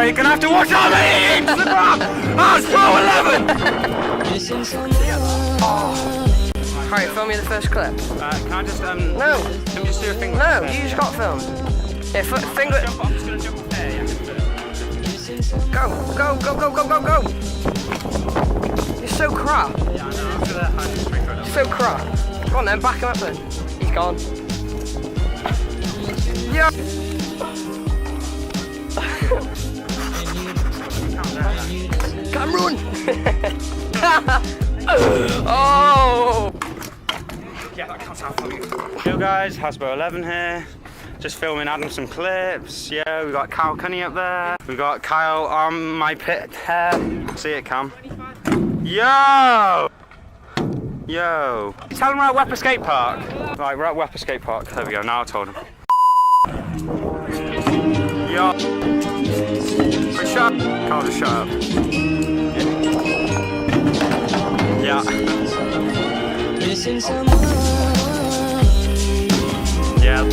sorry, you're gonna have to watch out the Instagram! Hasbro 11! Alright, film me the first clip. Can I just, No! Let me just do a thing. No, you just got filmed. Yeah, finger. I'm just gonna jump up there, yeah. Go! You're so crap. Yeah, I know, I'm gonna hand this record up. You're so crap. Go on then, back him up then. He's gone. Yeah! Cameron! Oh! Yeah, that counts out for you. Yo guys, Hasbro 11 here. Just filming, adding some clips. Yeah, we got Kyle Cunny up there. We got Kyle on my pit hair. See it, Cam? Yo! Yo! Tell him we're at Waterfall Skatepark. Right, we're at Waterfall Skatepark. There we go, now I told him. Yo! Wait, shut up. Kyle, just shut up. Yeah. Yeah.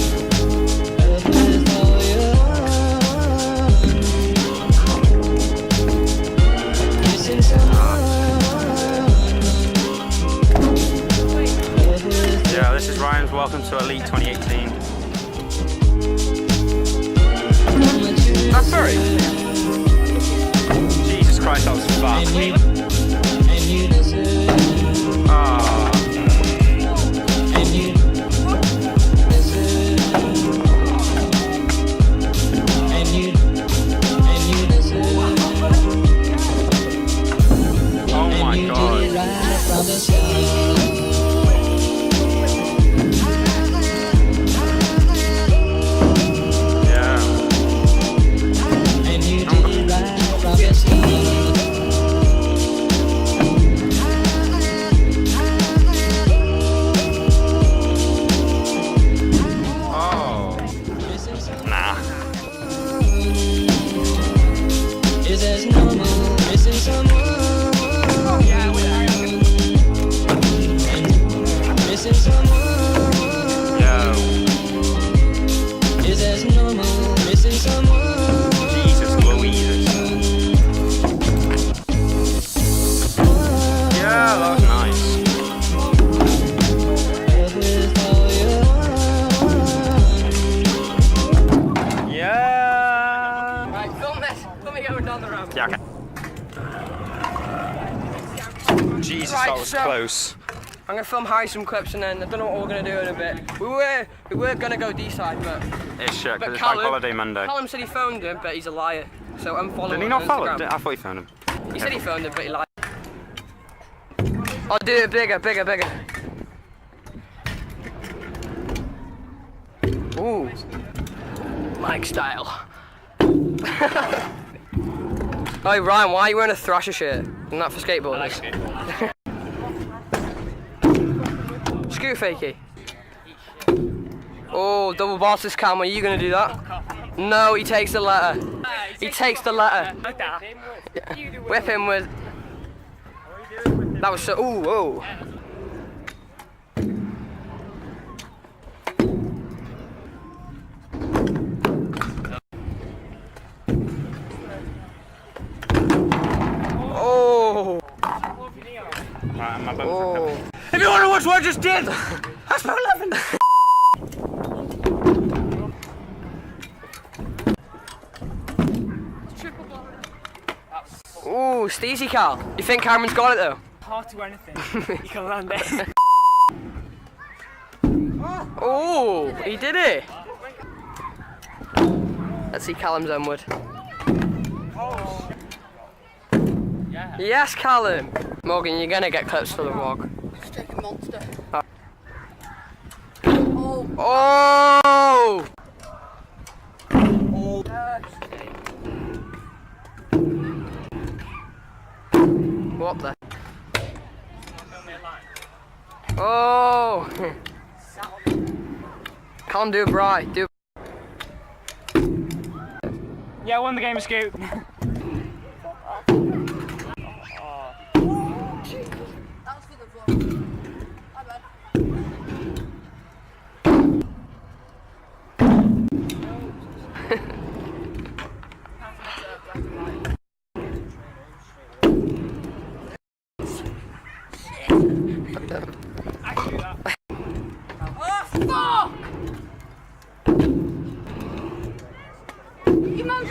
Yeah, this is Ryan's Welcome to Elite 2018. That's sorry. Jesus Christ, that was fast. Yeah, okay. Jesus, right, that was close. I'm gonna film Harry some clips and then I don't know what we're gonna do in a bit. We were gonna go D-side, but it's shit because it's Bank Holiday Monday. Callum said he phoned him, but he's a liar. So I'm following him. Did he not follow him? I thought he phoned him. He said he phoned him, but he lied. I'll do it bigger. Ooh, Mike style. Oh Ryan, why are you wearing a Thrasher shirt? Isn't that for skateboarders? I like skateboarding. Scoot fakey. Oh, double bosses Cam, are you gonna do that? No, he takes the letter. He takes the letter. Yeah. Whip him with. That was so. Ooh, whoa. Oh. Oh. If you want to watch what I just did, that's about 11. Ooh, steezy Carl. You think Cameron's got it though? Hard to do anything. You can land it. Oh, he did it. Let's see Callum's onward. Oh. Yes, Callum. Morgan, you're gonna get clips for the vlog. Strike a monster. Oh! What the? Oh! Can't do it, Bri. Do it. Yeah, I won the game of Scoot. That's for the vlog. My bad. Fuck! You man.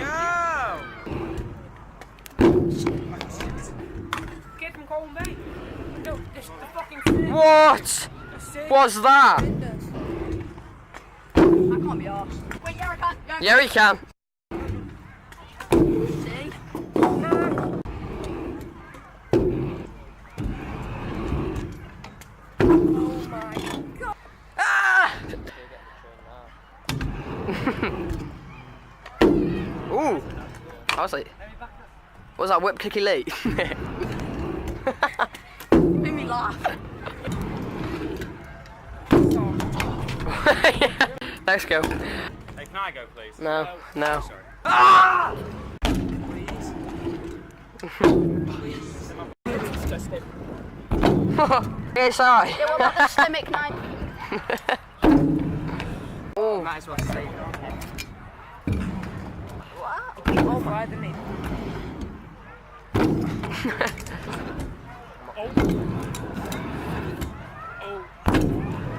Get from Colin Bay. No, this the fucking thing. What? What's that? I can't be arsed. Wait, yeah, I can. Yeah, he can. See? Oh my god. Ah! Ooh. I was like, what was that, whip kicky late? Made me laugh. Let's go. Hey, can I go, please? No, no. Sorry. Ah! It's alright. Yeah, what about the stomach knife? Oh. Might as well say it. What? Oh, right, the name.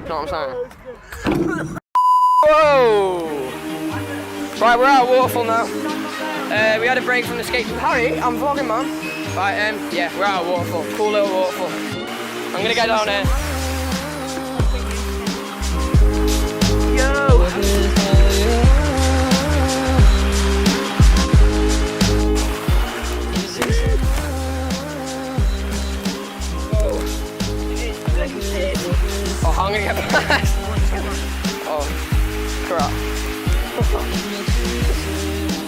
Know what I'm saying? Whoa! Right, we're at Waterfall now. We had a break from the skate. Harry, I'm vlogging, man. Right, yeah, we're at Waterfall. Cool little waterfall. I'm gonna get down here. Yo! Oh, I'm gonna get past. Oh, crap.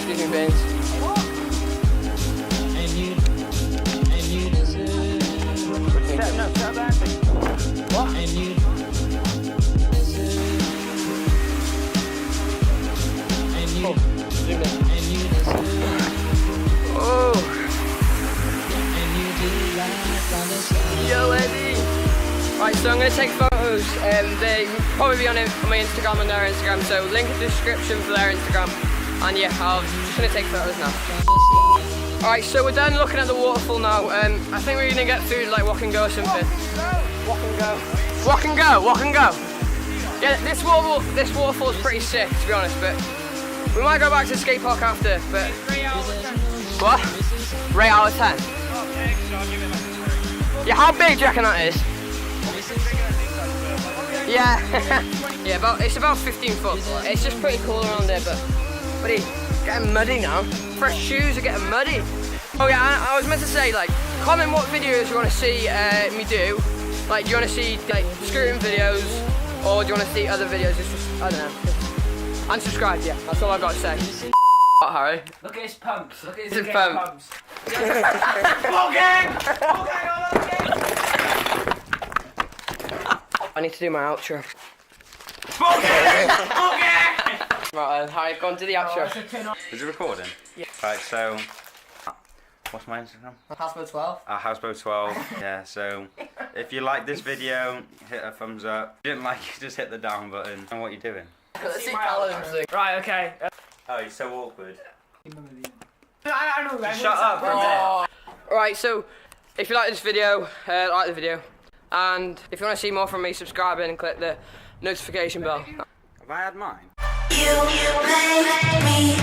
Excuse me, Beans. No, step back. What? Oh. Yo, Eddie. Right, so I'm going to take photos. They will probably be on my Instagram and their Instagram, so link in the description for their Instagram. And yeah, I'm just going to take photos now. Alright, so we're done looking at the waterfall now. I think we're going to get food like walk and go or something. Walk and go. Walk and go, walk and go. Yeah, this waterfall is pretty sick, to be honest, but we might go back to the skate park after, but... 3 out of 10. What? Rate out of 10? Yeah, how big do you reckon that is? Yeah, yeah, it's about 15 foot. It's just pretty cool around there, but buddy, getting muddy now. Fresh shoes are getting muddy. Oh yeah, I was meant to say, like, comment what videos you want to see me do. Like, do you want to see like scooting videos, or do you want to see other videos? It's just, I don't know. And subscribe, yeah. That's all I got to say. What, Harry? Look at his pumps. Look at His pumps. I need to do my outro. Right, Harry, go on to the outro. Is it recording? Yeah. Right, so... What's my Instagram? Houseboat12. Houseboat12. Yeah, so if you like this video, hit a thumbs up. If you didn't like it, just hit the down button. And what are you doing? Let's see Callum's thing. Right, okay. Oh, you're so awkward. I know, right? Shut up for a minute. Right, so if you like this video, like the video. And if you want to see more from me, subscribe and click the notification bell. Have I had mine? You make me